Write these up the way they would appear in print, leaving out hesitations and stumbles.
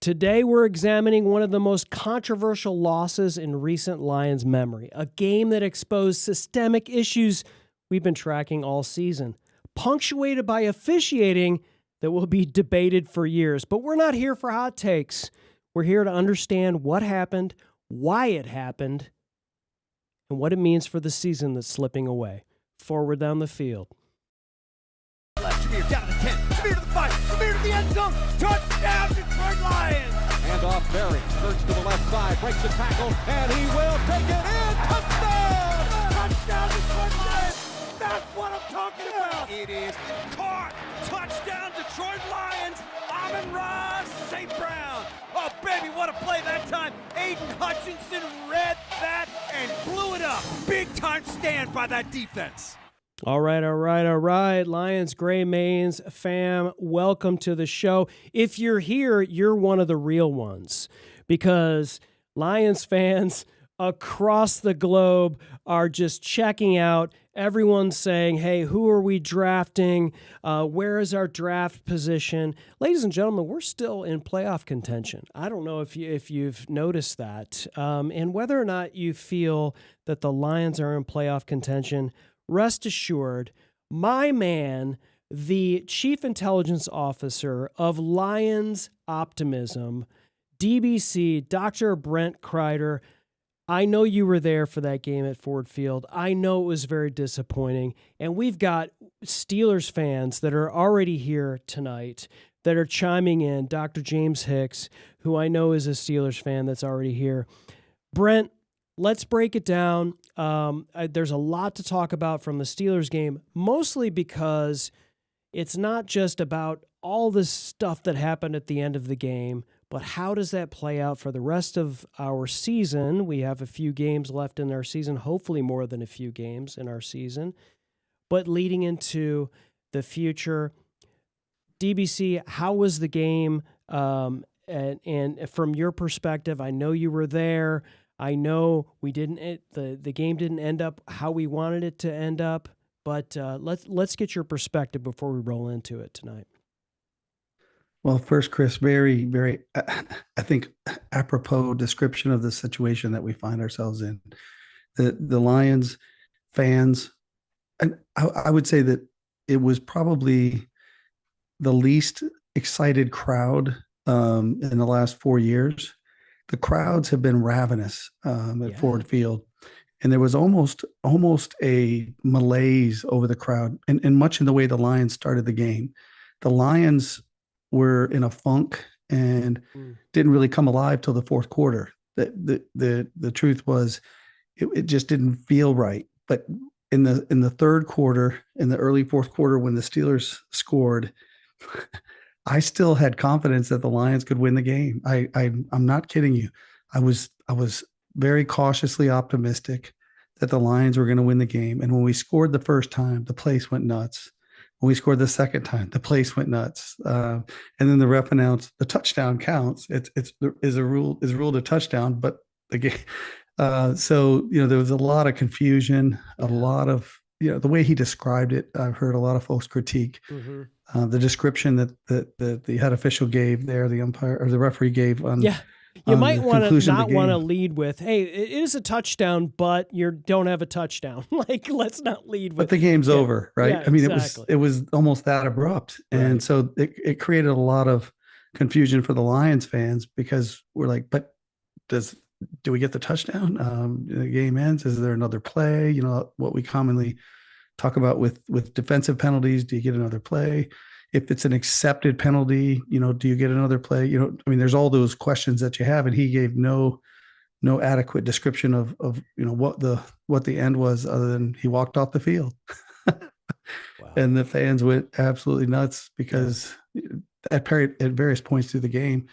Today, we're examining one of the most controversial losses in recent Lions memory, a game that exposed systemic issues we've been tracking all season, punctuated by officiating that will be debated for years. But we're not here for hot takes. We're here to understand what happened, why it happened, and what it means for the season that's slipping away. Forward down the field. Left, Jameer down to 10. Jameer to the 5. Jameer to the end zone. Touchdown, Detroit Lions. And off Berry. Surge to the left side. Breaks a tackle. And he will take it in. Touchdown. Touchdown, Detroit Lions. That's what I'm talking about. It is caught. Touchdown, Detroit Lions. Amon-Ra St. Brown. Oh, baby, what a play that time. Aiden Hutchinson read that and blew it up. Big time stand by that defense. All right. Lions, Gray Mains, fam, welcome to the show. If you're here, you're one of the real ones because Lions fans across the globe are just checking out. Everyone's saying, hey, who are we drafting? Where is our draft position? Ladies and gentlemen, we're still in playoff contention. I don't know if you've noticed that. And whether or not you feel that the Lions are in playoff contention, rest assured, my man, the Chief Intelligence Officer of Lions Optimism, DBC, Dr. Brent Kreider, I know you were there for that game at Ford Field. I know it was very disappointing. And we've got Steelers fans that are already here tonight that are chiming in. Dr. James Hicks, who I know is a Steelers fan that's already here. Brent, let's break it down. There's a lot to talk about from the Steelers game, mostly because it's not just about all this stuff that happened at the end of the game, but how does that play out for the rest of our season? We have a few games left in our season, hopefully more than a few games in our season, but leading into the future. DBC, how was the game? And from your perspective, I know you were there. I know the game didn't end up how we wanted it to end up, but let's get your perspective before we roll into it tonight. Well, first, Chris, very, very, I think, apropos description of the situation that we find ourselves in. The Lions fans, and I would say that it was probably the least excited crowd in the last 4 years. The crowds have been ravenous at Ford Field, and there was almost a malaise over the crowd, and much in the way the Lions started the game. The Lions were in a funk and didn't really come alive till the fourth quarter. The truth was, it just didn't feel right. But in the third quarter, in the early fourth quarter, when the Steelers scored, I still had confidence that the Lions could win the game. I'm not kidding you. I was very cautiously optimistic that the Lions were going to win the game. And when we scored the first time, the place went nuts. When we scored the second time, the place went nuts. And then the ref announced the touchdown counts. It's ruled a touchdown, but the game. So there was a lot of confusion, a lot of the way he described it. I've heard a lot of folks critique the description that the head official gave there, the umpire or the referee gave on. Yeah. You might want to not want to lead with, hey, it is a touchdown, but you don't have a touchdown. Like, let's not lead with. But the game's over, right? Yeah, I mean, exactly. it was almost that abrupt. Right. And so it created a lot of confusion for the Lions fans because we're like, but do we get the touchdown? The game ends. Is there another play? What we commonly talk about with defensive penalties, do you get another play? If it's an accepted penalty, do you get another play? There's all those questions that you have, and he gave no adequate description of what the end was, other than he walked off the field. Wow. And the fans went absolutely nuts because at various points through the game,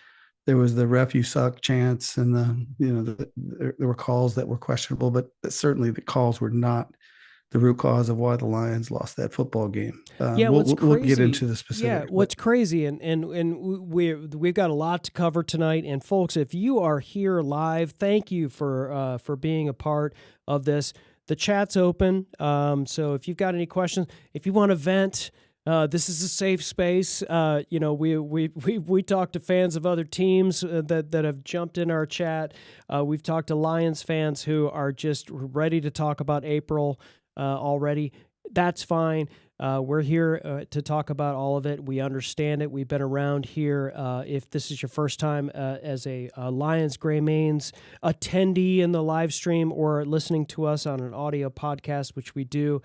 there was the ref you suck chants, and there were calls that were questionable, but certainly the calls were not the root cause of why the Lions lost that football game. We'll get into the specifics. Yeah, what's crazy, and we've got a lot to cover tonight. And folks, if you are here live, thank you for being a part of this. The chat's open, so if you've got any questions, if you want to vent, This is a safe space. We talk to fans of other teams that have jumped in our chat. We've talked to Lions fans who are just ready to talk about April already. That's fine. We're here to talk about all of it. We understand it. We've been around here. If this is your first time as a Lions Gray Mains attendee in the live stream or listening to us on an audio podcast, which we do,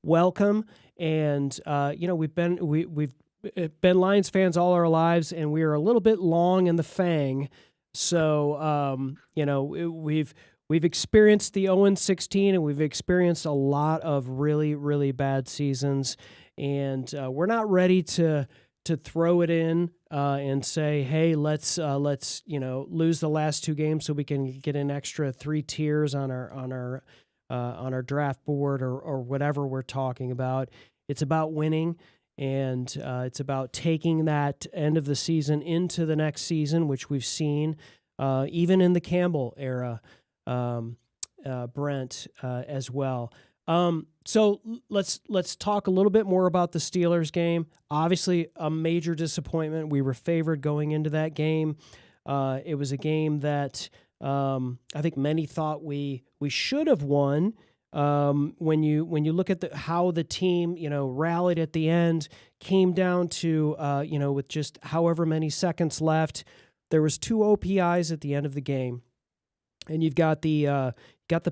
welcome. And we've been Lions fans all our lives, and we are a little bit long in the fang. So we've experienced the 0-16, and we've experienced a lot of really, really bad seasons, and we're not ready to throw it in and say, hey, let's lose the last two games so we can get an extra 3 tiers on our draft board or whatever we're talking about. It's about winning, and it's about taking that end of the season into the next season, which we've seen even in the Campbell era, Brent, as well. So let's talk a little bit more about the Steelers game. Obviously, a major disappointment. We were favored going into that game. It was a game that I think many thought we should have won. When you look at how the team rallied at the end, came down to with just however many seconds left, there was 2 OPIs at the end of the game, and you've got the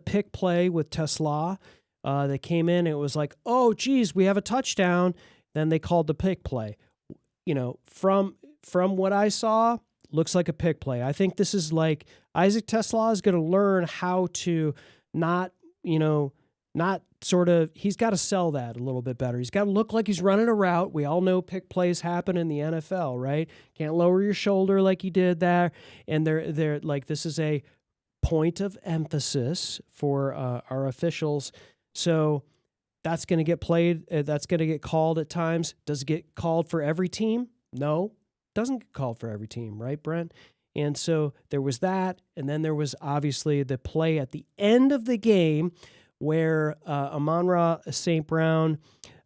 pick play with Tesla that came in. And it was like, oh geez, we have a touchdown. Then they called the pick play. From what I saw, looks like a pick play. I think this is like Isaac Tesla is going to learn how to not sort of, he's got to sell that a little bit better. He's got to look like he's running a route. We all know pick plays happen in the NFL, right? Can't lower your shoulder like he did there. And they're like, this is a point of emphasis for our officials. So that's going to get played. That's going to get called at times. Does it get called for every team? No, doesn't get called for every team, right, Brent? And so there was that, and then there was obviously the play at the end of the game where Amon-Ra St. Brown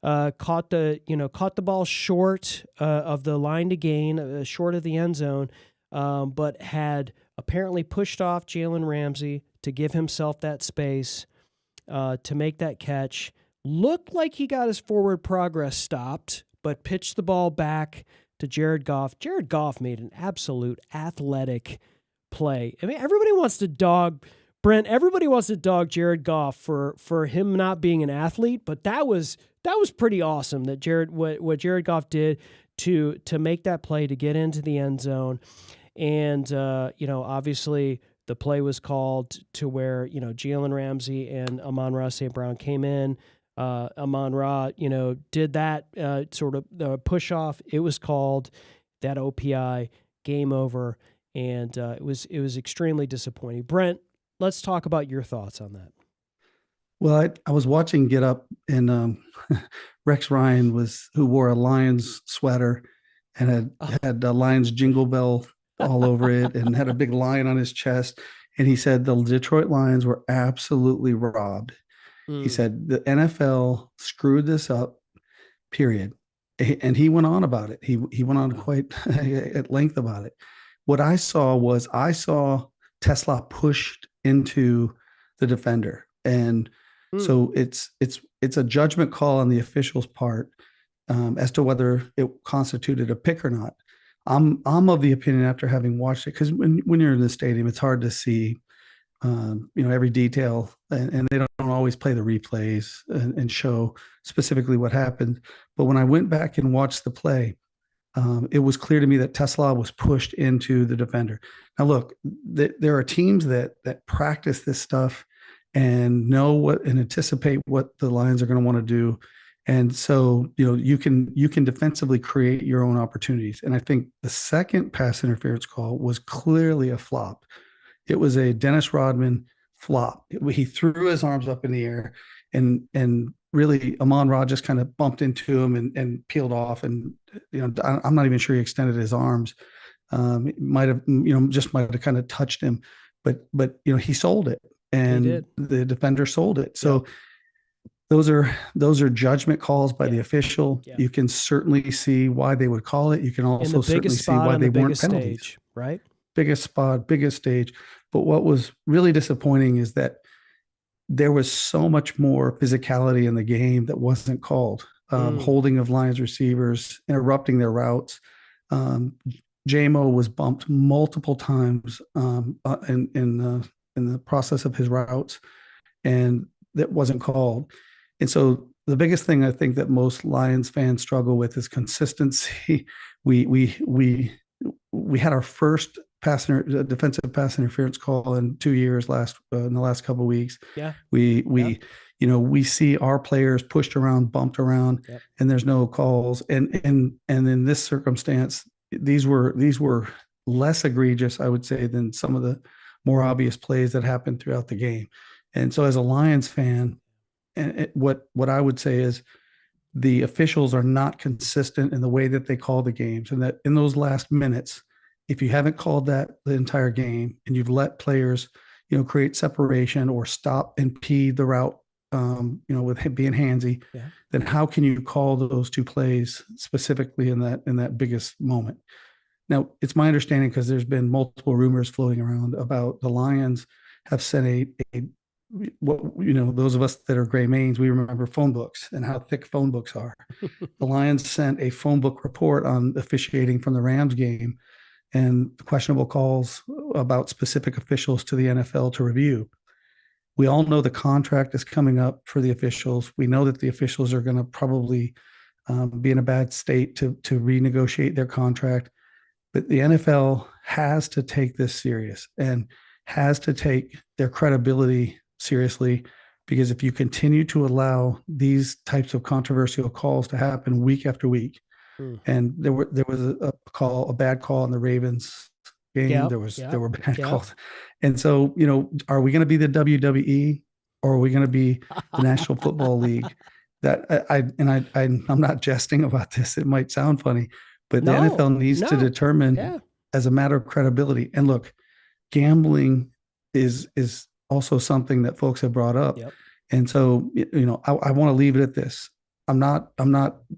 caught the ball short of the line to gain, short of the end zone, but had apparently pushed off Jalen Ramsey to give himself that space to make that catch. Looked like he got his forward progress stopped, but pitched the ball back to Jared Goff. Jared Goff made an absolute athletic play. I mean, everybody wants to dog Jared Goff for him not being an athlete, but that was pretty awesome that what Jared Goff did to make that play to get into the end zone. And obviously the play was called to where Jalen Ramsey and Amon-Ra St. Brown came in. Amon-Ra, did that sort of push off. It was called that OPI, game over, and it was extremely disappointing. Brent, let's talk about your thoughts on that. Well, I was watching Get Up, and Rex Ryan who wore a Lions sweater and had the Lions jingle bell all over it and had a big lion on his chest. And he said the Detroit Lions were absolutely robbed. He said the NFL screwed this up, period. And he went on about it. He went on quite at length about it. What I saw Tesla pushed into the defender. And so it's a judgment call on the official's part as to whether it constituted a pick or not. I'm of the opinion, after having watched it, because when you're in the stadium, it's hard to see every detail, and they don't always play the replays and show specifically what happened. But when I went back and watched the play, it was clear to me that Tesla was pushed into the defender. Now, look, there are teams that practice this stuff and know and anticipate what the Lions are going to want to do. And so, you can defensively create your own opportunities. And I think the second pass interference call was clearly a flop. It was a Dennis Rodman flop. He threw his arms up in the air, and really Amon-Ra just kind of bumped into him and peeled off. And I'm not even sure he extended his arms. Might have kind of touched him, but he sold it, and the defender sold it. So those are judgment calls by the Yeah. official. Yeah. You can certainly see why they would call it. You can In also the certainly biggest see spot why on they the weren't biggest penalties. stage, right? Biggest spot, biggest stage. But what was really disappointing is that there was so much more physicality in the game that wasn't called. Holding of Lions receivers, interrupting their routes. JMO was bumped multiple times in the process of his routes, and that wasn't called. And so the biggest thing I think that most Lions fans struggle with is consistency. We had our first defensive pass interference call in 2 years in the last couple of weeks. Yeah. We see our players pushed around, bumped around, Yep. and there's no calls. And in this circumstance, these were less egregious, I would say, than some of the more obvious plays that happened throughout the game. And so, as a Lions fan, what I would say is the officials are not consistent in the way that they call the games, and that in those last minutes, if you haven't called that the entire game and you've let players, create separation or stop and impede the route, with him being handsy, then how can you call those two plays specifically in that biggest moment? Now, it's my understanding, because there's been multiple rumors floating around about the Lions have sent those of us that are gray mains, we remember phone books and how thick phone books are. The Lions sent a phone book report on officiating from the Rams game and questionable calls about specific officials to the NFL to review. We all know the contract is coming up for the officials. We know that the officials are going to probably be in a bad state to renegotiate their contract. But the NFL has to take this serious and has to take their credibility seriously, because if you continue to allow these types of controversial calls to happen week after week, and there was a bad call in the Ravens game. There were bad calls, and so are we going to be the WWE, or are we going to be the National Football League? That I'm not jesting about this. It might sound funny, but the NFL needs to determine as a matter of credibility. And look, gambling is also something that folks have brought up. Yep. And so, I want to leave it at this. I'm not,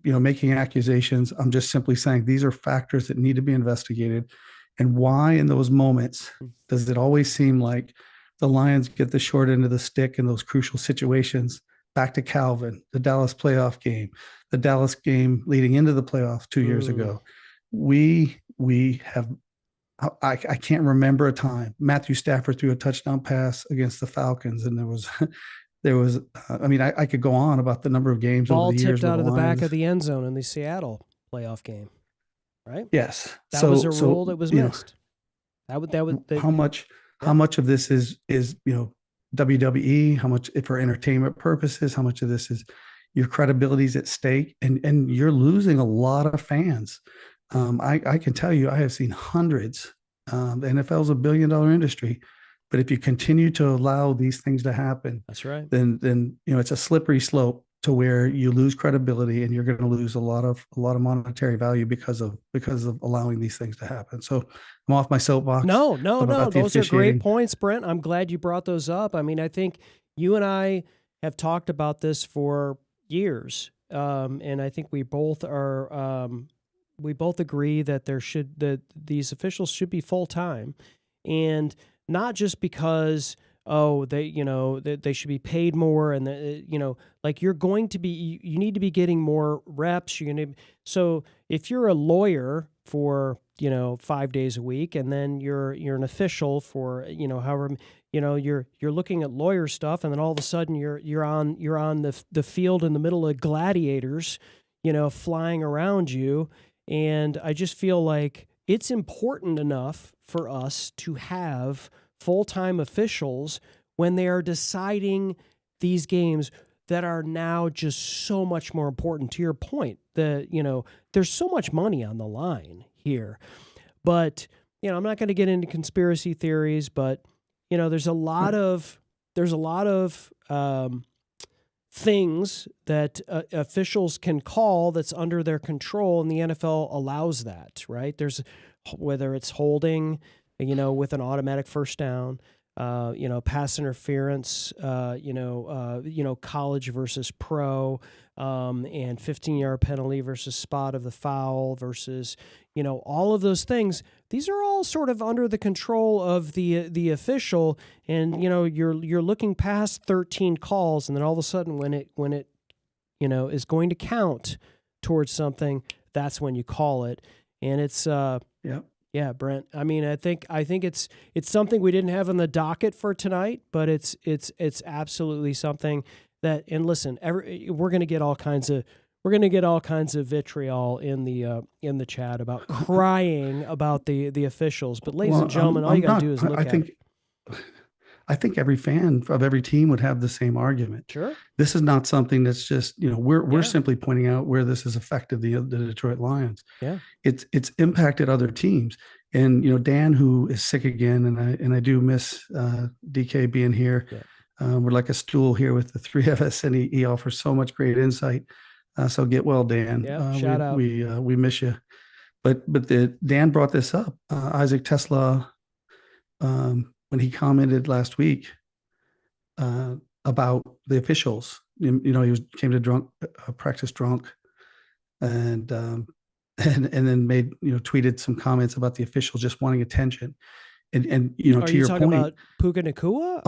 making accusations. I'm just simply saying these are factors that need to be investigated. And why in those moments does it always seem like the Lions get the short end of the stick in those crucial situations? Back to Calvin, the Dallas playoff game, the Dallas game leading into the playoff 2 years ago. We have, I can't remember a time Matthew Stafford threw a touchdown pass against the Falcons, and there was I could go on about the number of games ball over the years tipped out of the Lions. back of the end zone in the Seattle playoff game, right? Yes, that was a rule that was missed. How much of this is WWE? How much for entertainment purposes? How much of this is your credibility's at stake, and you're losing a lot of fans. I can tell you, I have seen hundreds. The NFL is $1 billion industry, but if you continue to allow these things to happen, that's right. Then it's a slippery slope to where you lose credibility, and you're going to lose a lot of monetary value because of allowing these things to happen. So I'm off my soapbox. No. Those are great points, Brent. I'm glad you brought those up. I mean, I think you and I have talked about this for years, and I think we both are. We both agree that these officials should be full time, and not just because they should be paid more, and like you need to be getting more reps. So if you're a lawyer for 5 days a week, and then you're an official for however you're looking at lawyer stuff, and then all of a sudden you're on the field in the middle of gladiators, flying around you. And I just feel like it's important enough for us to have full-time officials when they are deciding these games that are now just so much more important. To your point, there's so much money on the line here. But, I'm not going to get into conspiracy theories, but, there's a lot of things that officials can call that's under their control, and the NFL allows that, right? There's whether it's holding, with an automatic first down, pass interference, college versus pro, and 15-yard penalty versus spot of the foul versus, all of those things. These are all sort of under the control of the official, and you're looking past 13 calls, and then all of a sudden when it is going to count towards something, that's when you call it, and it's Yeah, Brent. I mean, I think it's something we didn't have on the docket for tonight, but it's absolutely something that. And listen, we're going to get all kinds of vitriol in the chat about crying about the officials. But ladies and gentlemen, all you got to do is look at it. I think every fan of every team would have the same argument. Sure. This is not something that's just, we're simply pointing out where this has affected the Detroit Lions. Yeah. It's impacted other teams. And, Dan, who is sick again, and I do miss DK being here. Yeah. We're like a stool here with the three of us, and he offers so much great insight. So get well, Dan. Yeah, shout out. We miss you. But Dan brought this up. Isaac Tesla, when he commented last week about the officials, he came to practice drunk, and then made tweeted some comments about the officials just wanting attention, and Are to your you talking point about Puka Nacua?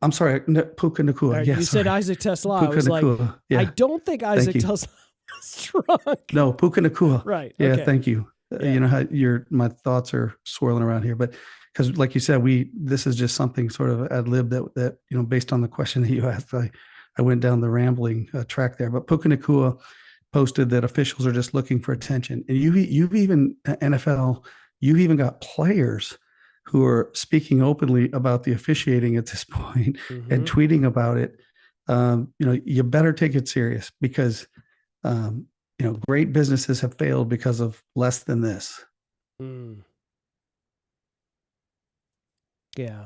I'm sorry, Puka Nacua. Right, Yes, you said Isaac Tesla. I was like, yeah. I don't think Isaac Tesla was drunk. No, Puka Nacua. Right. Yeah. Okay. Thank you. Yeah. You know how my thoughts are swirling around here, but because like you said, this is just something sort of ad lib that based on the question that you asked, I went down the rambling track there. But Puka Nacua posted that officials are just looking for attention, and you've even NFL, you've even got players who are speaking openly about the officiating at this point and tweeting about it. You better take it serious, because great businesses have failed because of less than this. Yeah.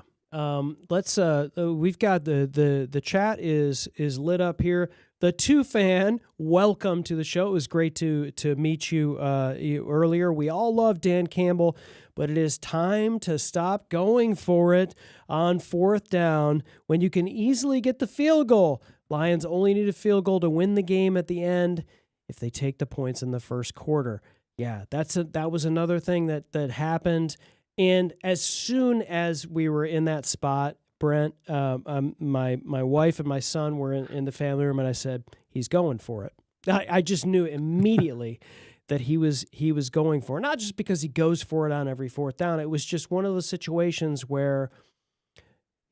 Let's we've got the chat is lit up here. The 2 fan, welcome to the show. It was great to meet you earlier. We all love Dan Campbell, but it is time to stop going for it on 4th down when you can easily get the field goal. Lions only need a field goal to win the game at the end if they take the points in the first quarter. Yeah, that was another thing that happened. And as soon as we were in that spot, Brent, my wife and my son were in the family room, and I said, he's going for it. I just knew immediately that he was going for it. Not just because he goes for it on every 4th down. It was just one of those situations where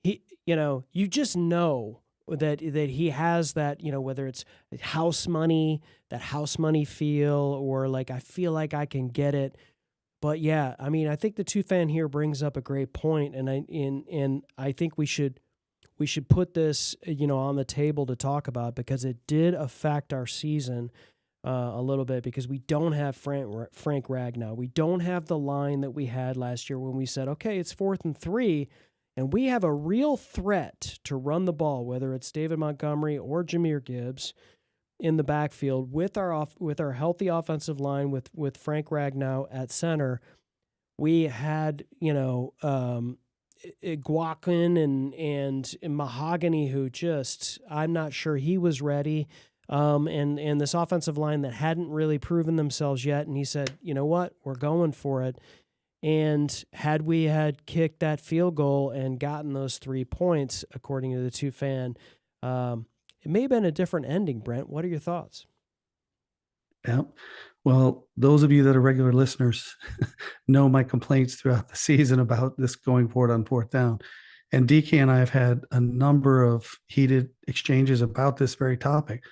you just know that he has that, whether it's house money, that house money feel, or like, I feel like I can get it. But yeah, I mean, I think the 2 fan here brings up a great point, and I think we should put this on the table to talk about, because it did affect our season a little bit, because we don't have Frank Ragnow. We don't have the line that we had last year when we said, okay, it's 4th and 3, and we have a real threat to run the ball, whether it's David Montgomery or Jahmyr Gibbs in the backfield with our healthy offensive line with Frank Ragnow at center. We had Guaquin and Mahogany, who just, I'm not sure he was ready, and this offensive line that hadn't really proven themselves yet. And he said, you know what, we're going for it. And had we had kicked that field goal and gotten those 3 points, according to the 2 fan, it may have been a different ending. Brent, what are your thoughts? Yeah. Well, those of you that are regular listeners know my complaints throughout the season about this going forward on 4th down. And DK and I have had a number of heated exchanges about this very topic.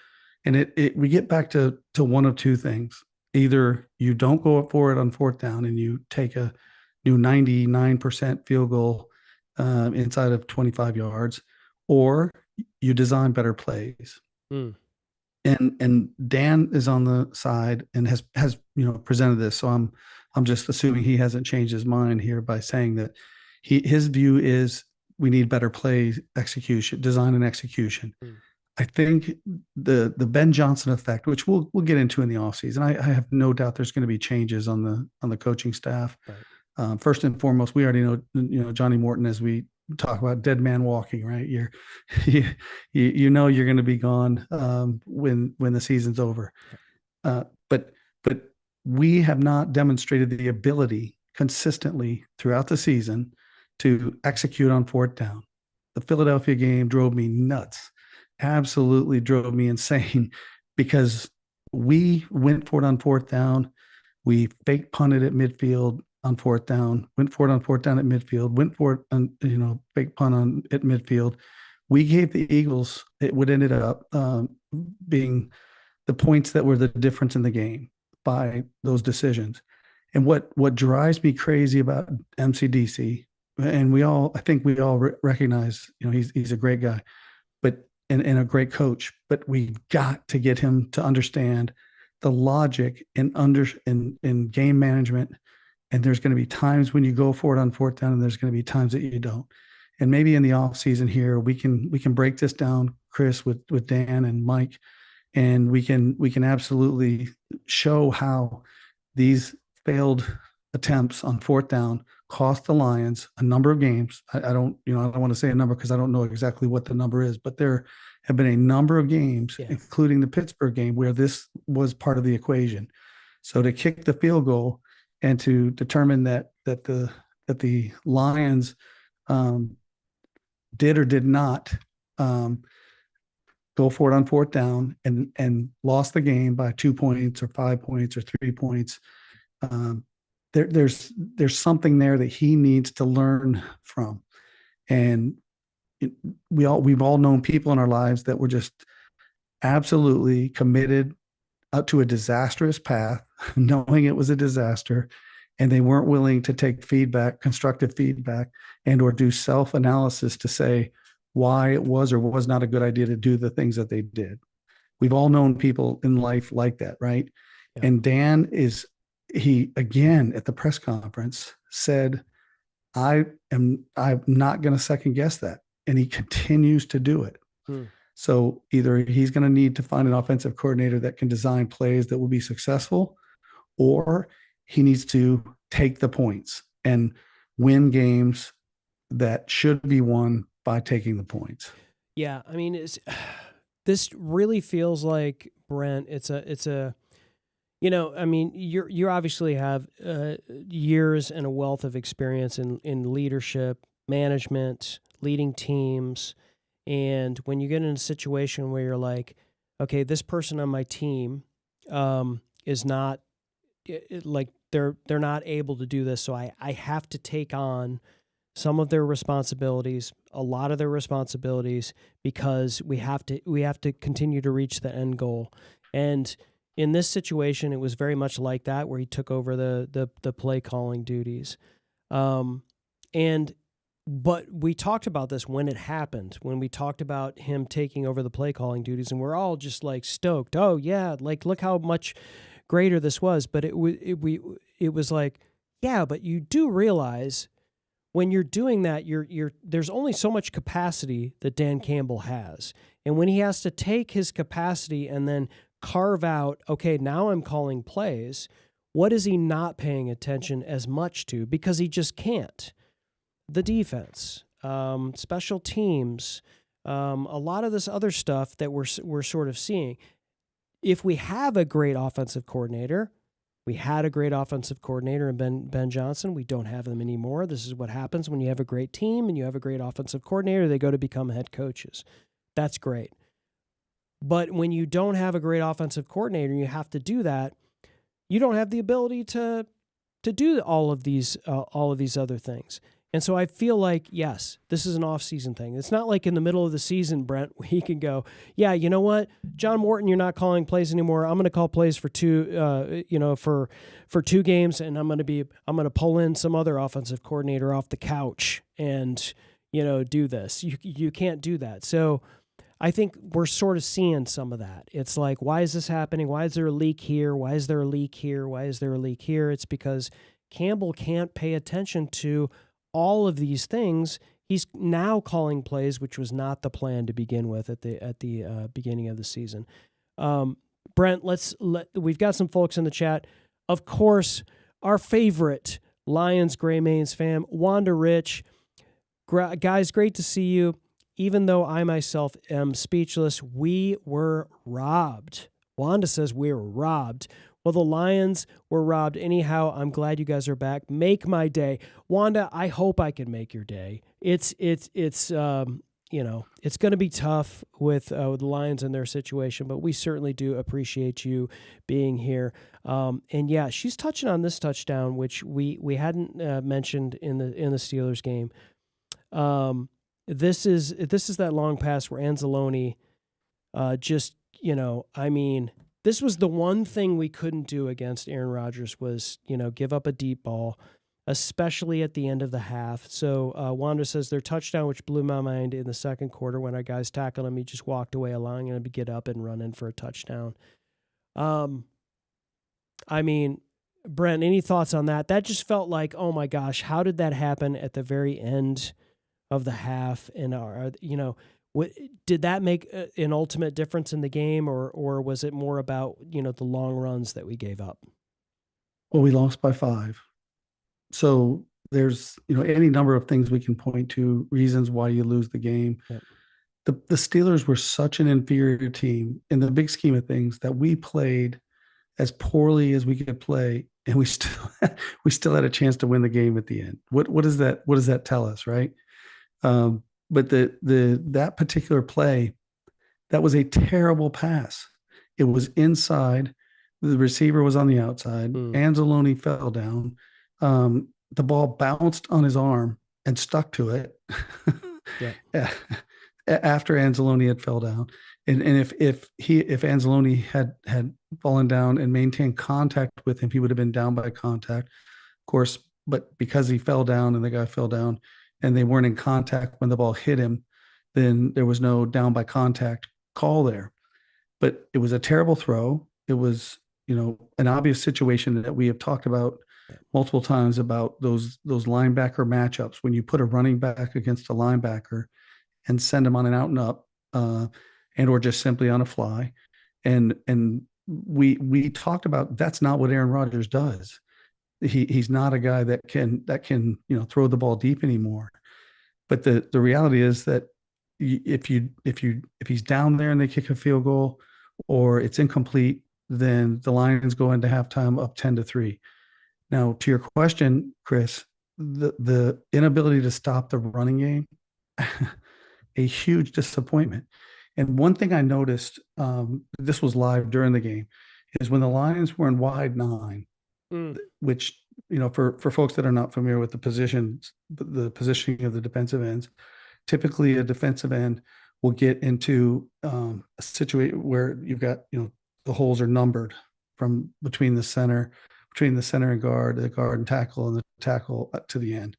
And we get back to one of 2 things. Either you don't go for it on 4th down and you take a new 99% field goal inside of 25 yards, or you design better plays. And Dan is on the side and has presented this. So I'm just assuming he hasn't changed his mind here by saying that his view is we need better play execution, design and execution. I think the Ben Johnson effect, which we'll get into in the offseason, I have no doubt there's going to be changes on the coaching staff. Right. First and foremost, we already know Johnny Morton, as we talk about dead man walking, right? You know you're going to be gone when the season's over. But we have not demonstrated the ability consistently throughout the season to execute on fourth down. The Philadelphia game drove me nuts, absolutely drove me insane, because we went for it on fourth down. We fake punted at midfield on fourth down, went for it on fourth down at midfield, went for it on, fake punt on at midfield. We gave the Eagles, it would ended up being the points that were the difference in the game by those decisions. And what drives me crazy about MCDC, and I think we all recognize, he's a great guy, but and a great coach, but we got to get him to understand the logic in game management. And there's going to be times when you go for it on fourth down, and there's going to be times that you don't. And maybe in the off season here, we can break this down, Chris, with Dan and Mike, and we can absolutely show how these failed attempts on fourth down cost the Lions a number of games. I don't want to say a number because I don't know exactly what the number is, but there have been a number of games, including the Pittsburgh game, where this was part of the equation. So to kick the field goal and to determine that the Lions did or did not go for it on fourth down and lost the game by 2 points or 5 points or 3 points. There's something there that he needs to learn from. And we've all known people in our lives that were just absolutely committed up to a disastrous path, knowing it was a disaster, and they weren't willing to take feedback, constructive feedback, and or do self-analysis to say why it was or was not a good idea to do the things that they did. We've all known people in life like that, right? Yeah. And Dan he again at the press conference said, I'm not going to second guess that. And he continues to do it. So either he's going to need to find an offensive coordinator that can design plays that will be successful, or he needs to take the points and win games that should be won by taking the points. Yeah. I mean, this really feels like, Brent, it's a, I mean, you obviously have years and a wealth of experience in leadership, management, leading teams. And when you get in a situation where you're like, okay, this person on my team is not like they're not able to do this, so I have to take on some of their responsibilities, a lot of their responsibilities, because we have to continue to reach the end goal. And in this situation, it was very much like that, where he took over the play calling duties. But we talked about this when it happened, when we talked about him taking over the play calling duties, and we're all just like stoked. Oh yeah, like look how much greater this was. But it was like, yeah, but you do realize when you're doing that, there's only so much capacity that Dan Campbell has, and when he has to take his capacity and then carve out, okay, now I'm calling plays, what is he not paying attention as much to? Because he just can't. The defense, special teams, a lot of this other stuff that we're sort of seeing. If we have a great offensive coordinator, we had a great offensive coordinator in Ben Johnson. We don't have them anymore. This is what happens when you have a great team and you have a great offensive coordinator. They go to become head coaches. That's great. But when you don't have a great offensive coordinator and you have to do that, you don't have the ability to do all of these other things. And so I feel like, yes, this is an off-season thing. It's not like in the middle of the season, Brent, he can go, yeah, you know what, John Morton, you're not calling plays anymore. I'm going to call plays for two games, and I'm going to pull in some other offensive coordinator off the couch and do this. You can't do that. So I think we're sort of seeing some of that. It's like, why is this happening? Why is there a leak here? Why is there a leak here? Why is there a leak here? It's because Campbell can't pay attention to all of these things. He's now calling plays, which was not the plan to begin with at the beginning of the season. Brent, we've got some folks in the chat. Of course, our favorite Lions Gray Mains fam, Wanda Rich. Guys, great to see you. Even though I myself am speechless, we were robbed. Wanda says we were robbed. Well, the Lions were robbed anyhow. I'm glad you guys are back. Make my day. Wanda, I hope I can make your day. It's it's going to be tough with the Lions and their situation, but we certainly do appreciate you being here. And yeah, she's touching on this touchdown, which we hadn't mentioned in the Steelers game. This is that long pass where Anzalone this was the one thing we couldn't do against Aaron Rodgers was, give up a deep ball, especially at the end of the half. So Wanda says their touchdown, which blew my mind in the second quarter when our guys tackled him, he just walked away, allowing him to get up and run in for a touchdown. Brent, any thoughts on that? That just felt like, oh my gosh, how did that happen at the very end of the half? And did that make an ultimate difference in the game, or was it more about the long runs that we gave up? Well, we lost by 5. So there's any number of things we can point to, reasons why you lose the game. Yep. The Steelers were such an inferior team in the big scheme of things that we played as poorly as we could play, and we still had a chance to win the game at the end. What does that tell us, right? But that particular play, that was a terrible pass. It was inside. The receiver was on the outside. Anzalone fell down. The ball bounced on his arm and stuck to it. Yeah. After Anzalone had fell down. And if Anzalone had fallen down and maintained contact with him, he would have been down by contact, of course. But because he fell down and the guy fell down and they weren't in contact when the ball hit him, then there was no down by contact call there. But it was a terrible throw. It was, an obvious situation that we have talked about multiple times about those linebacker matchups when you put a running back against a linebacker and send him on an out and up, and or just simply on a fly. And we talked about that's not what Aaron Rodgers does. He's not a guy that can throw the ball deep anymore. But the reality is that if he's down there and they kick a field goal or it's incomplete, then the Lions go into halftime up 10-3. Now, to your question, Chris, the inability to stop the running game, a huge disappointment. And one thing I noticed, this was live during the game, is when the Lions were in wide 9, which, for folks that are not familiar with the positioning of the defensive ends, typically a defensive end will get into a situation where you've got, the holes are numbered from between the center and guard, the guard and tackle, and the tackle to the end.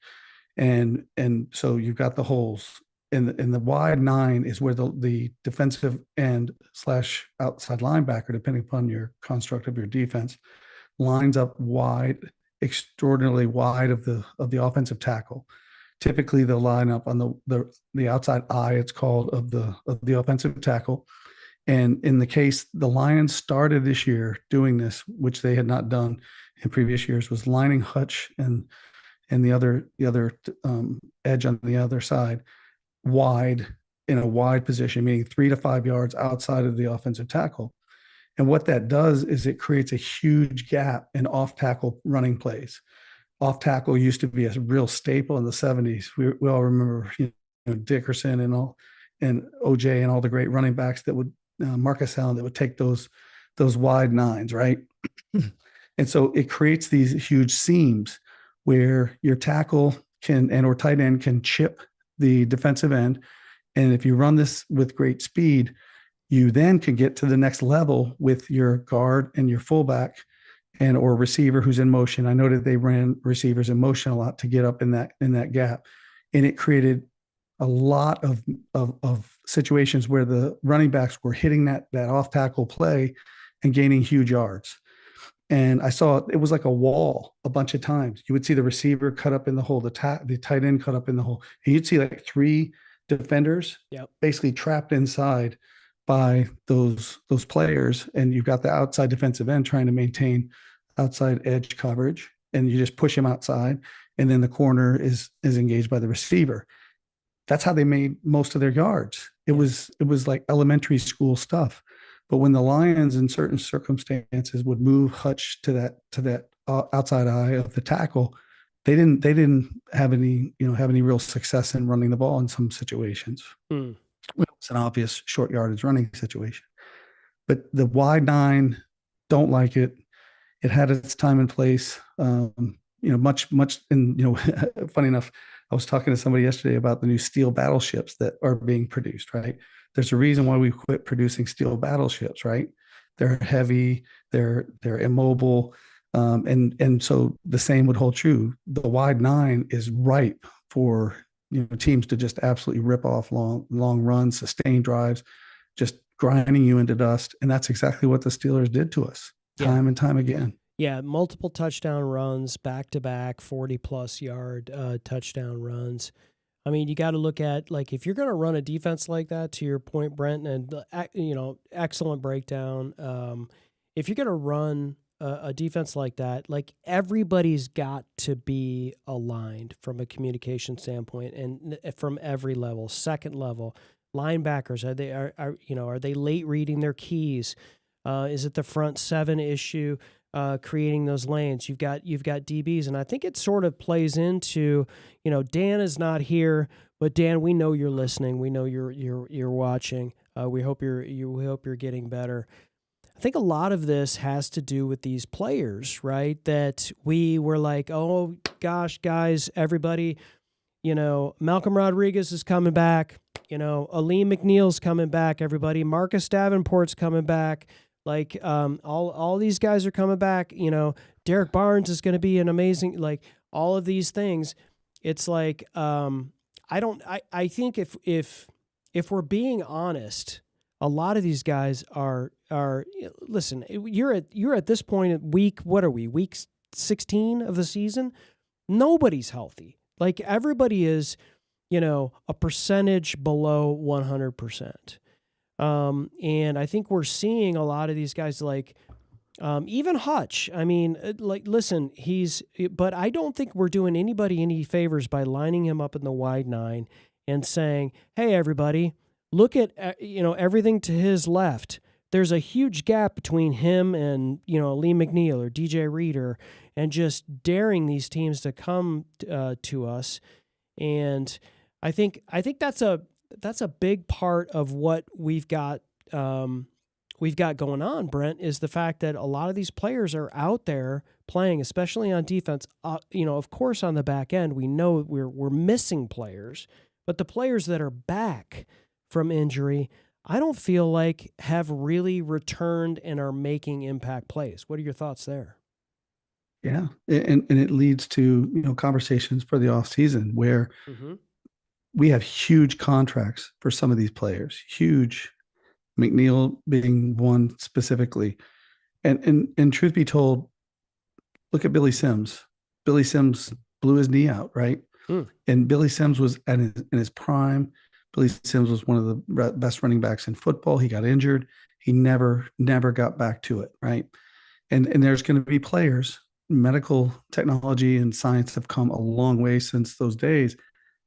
And so you've got the holes. In the wide 9 is where the defensive end / outside linebacker, depending upon your construct of your defense, lines up wide, extraordinarily wide of the offensive tackle. Typically, they'll line up on the outside eye, it's called, of the offensive tackle. And in the case, the Lions started this year doing this, which they had not done in previous years, was lining Hutch and the other edge on the other side wide, in a wide position, meaning 3 to 5 yards outside of the offensive tackle. And what that does is it creates a huge gap in off-tackle running plays. Off-tackle used to be a real staple in the 70s. We all remember Dickerson and OJ and all the great running backs that would Marcus Allen that would take those wide 9s, right? And so it creates these huge seams where your tackle or tight end can chip the defensive end. And if you run this with great speed, you then can get to the next level with your guard and your fullback or receiver who's in motion. I noted they ran receivers in motion a lot to get up in that gap. And it created a lot of situations where the running backs were hitting that off tackle play and gaining huge yards. And I saw it was like a wall a bunch of times. You would see the receiver cut up in the hole, the tight end cut up in the hole. And you'd see like 3 defenders basically trapped inside by those players. And you've got the outside defensive end trying to maintain outside edge coverage. And you just push him outside. And then the corner is engaged by the receiver. That's how they made most of their yards. It was like elementary school stuff. But when the Lions, in certain circumstances, would move Hutch to that outside eye of the tackle, they didn't have any real success in running the ball in some situations. Mm. It's an obvious short yardage running situation. But the wide nine, don't like it. It had its time and place. Much, and funny enough, I was talking to somebody yesterday about the new steel battleships that are being produced, right? There's a reason why we quit producing steel battleships, right? They're heavy, they're immobile. And so the same would hold true. The wide nine is ripe for teams to just absolutely rip off long runs, sustained drives, just grinding you into dust. And that's exactly what the Steelers did to us time and time again. Yeah, multiple touchdown runs, back-to-back, 40-plus yard touchdown runs. I mean, you got to look at, like, if you're going to run a defense like that, to your point, Brent, and, excellent breakdown. If you're going to run a defense like that, like, everybody's got to be aligned from a communication standpoint and from every level. Second level, linebackers, are they late reading their keys? Is it the front seven issue? Creating those lanes. You've got DBs, and I think it sort of plays into, Dan is not here, but Dan, we know you're listening. We know you're watching. We hope you're getting better. I think a lot of this has to do with these players, right? That we were like, oh gosh, guys, everybody, Malcolm Rodriguez is coming back. Aleem McNeil's coming back. Everybody, Marcus Davenport's coming back. Like, all these guys are coming back. Derek Barnes is going to be an amazing, like, all of these things. It's like, I think if we're being honest, a lot of these guys are listen, you're at this point at week 16 of the season. Nobody's healthy. Like, everybody is, a percentage below 100%. And I think we're seeing a lot of these guys, like, even Hutch. I mean, like, listen, but I don't think we're doing anybody any favors by lining him up in the wide nine and saying, hey, everybody, look at, everything to his left. There's a huge gap between him and, Lee McNeil or DJ Reader, and just daring these teams to come to us. And I think that's a big part of what we've got going on, Brent, is the fact that a lot of these players are out there playing, especially on defense. Of course, on the back end, we know we're missing players, but the players that are back from injury, I don't feel like have really returned and are making impact plays. What are your thoughts there? Yeah, and it leads to conversations for the offseason where we have huge contracts for some of these players, huge, McNeil being one specifically. And truth be told, look at Billy Sims. Billy Sims blew his knee out, right? And Billy Sims was in his prime. Billy Sims was one of the best running backs in football. He got injured. He never got back to it, right? And there's going to be players. Medical technology and science have come a long way since those days.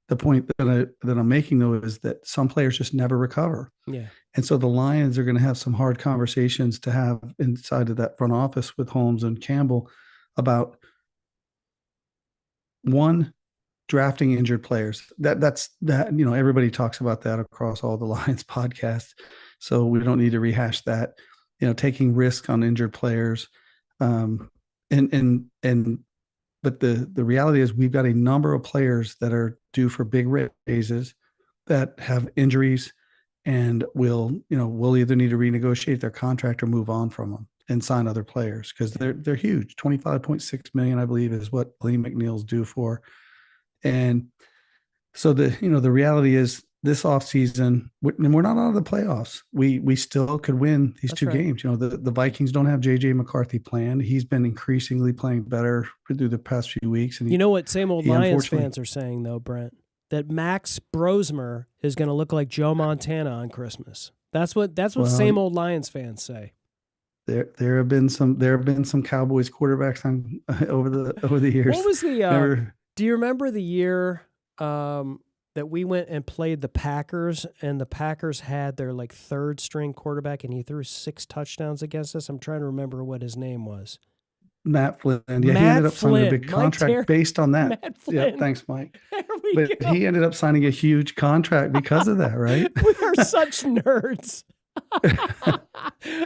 The point that I'm making, though, is that some players just never recover. Yeah. And so the Lions are going to have some hard conversations to have inside of that front office with Holmes and Campbell about, one, drafting injured players. That's everybody talks about that across all the Lions podcasts. So we don't need to rehash that. Taking risk on injured players. But the reality is we've got a number of players that are due for big raises that have injuries, and will either need to renegotiate their contract or move on from them and sign other players because they're huge. $25.6 million, I believe, is what Lee McNeil's due for. And so the reality is this offseason, and we're not out of the playoffs. We still could win these two games. The Vikings don't have J.J. McCarthy planned. He's been increasingly playing better through the past few weeks. And what same old Lions fans are saying, though, Brent? That Max Brosmer is going to look like Joe Montana on Christmas. That's what same old Lions fans say. There have been some Cowboys quarterbacks over the years. What was the? Do you remember the year? that we went and played the Packers, and the Packers had their like third string quarterback, and he threw 6 touchdowns against us? I'm trying to remember what his name was. Matt Flynn. Yeah, he Matt ended up signing a Flynn. big Mike contract Terry- based on that. Matt Yeah, Flynn. thanks, Mike. There we But go. he ended up signing a huge contract because of that, right? We are such nerds.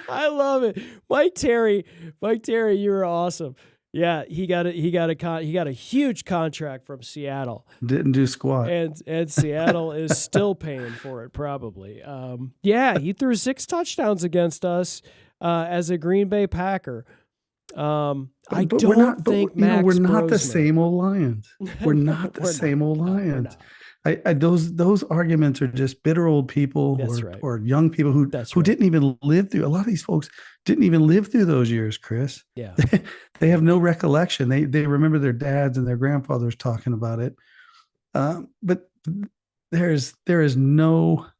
I love it. Mike Terry, you were awesome. Yeah, he got a huge contract from Seattle. Didn't do squat. And Seattle is still paying for it, probably. Yeah, he threw 6 touchdowns against us as a Green Bay Packer. I don't think Max we're not the Brosmer. same old Lions. We're not the same old Lions. Those arguments are just bitter old people or young people who didn't even live through. A lot of these folks didn't even live through those years, Chris. Yeah, they have no recollection. They remember their dads and their grandfathers talking about it. But there is not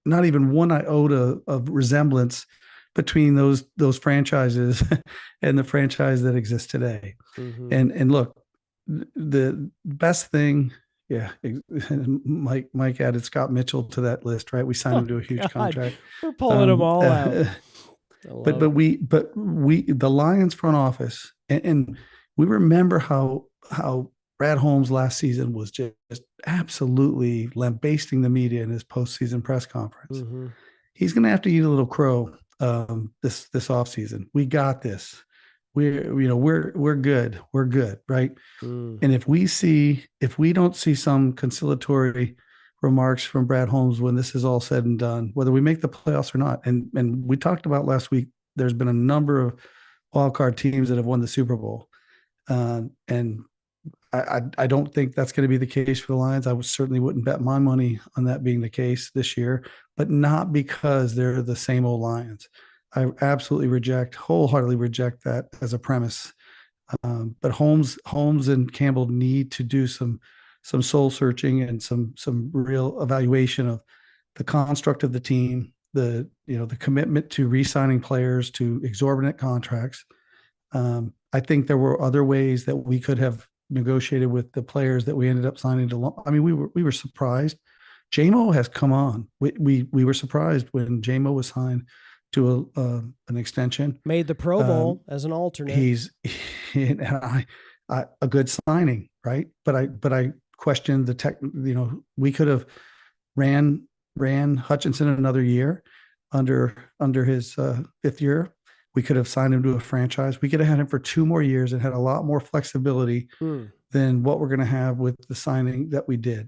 even one iota of resemblance between those franchises and the franchise that exists today. Mm-hmm. And look, the best thing. Yeah, Mike added Scott Mitchell to that list, right? We signed him to a huge contract. We're pulling them all out. But the Lions front office, and we remember how Brad Holmes last season was just absolutely lambasting the media in his postseason press conference. Mm-hmm. He's going to have to eat a little crow this offseason. We got this. We're good. We're good, right? And if we don't see some conciliatory remarks from Brad Holmes when this is all said and done, whether we make the playoffs or not, and we talked about last week, there's been a number of wildcard teams that have won the Super Bowl, and I don't think that's going to be the case for the Lions. I certainly wouldn't bet my money on that being the case this year, but not because they're the same old Lions. I wholeheartedly reject that as a premise. But Holmes and Campbell need to do some soul searching and some real evaluation of the construct of the team, the commitment to re-signing players to exorbitant contracts. I think there were other ways that we could have negotiated with the players that we ended up signing to. I mean, we were surprised. JMO has come on. We were surprised when JMO was signed to an extension. Made the Pro Bowl as an alternate. A good signing, right? But I questioned the tech. We could have ran Hutchinson another year under his 5th year. We could have signed him to a franchise. We could have had him for 2 more years and had a lot more flexibility than what we're going to have with the signing that we did.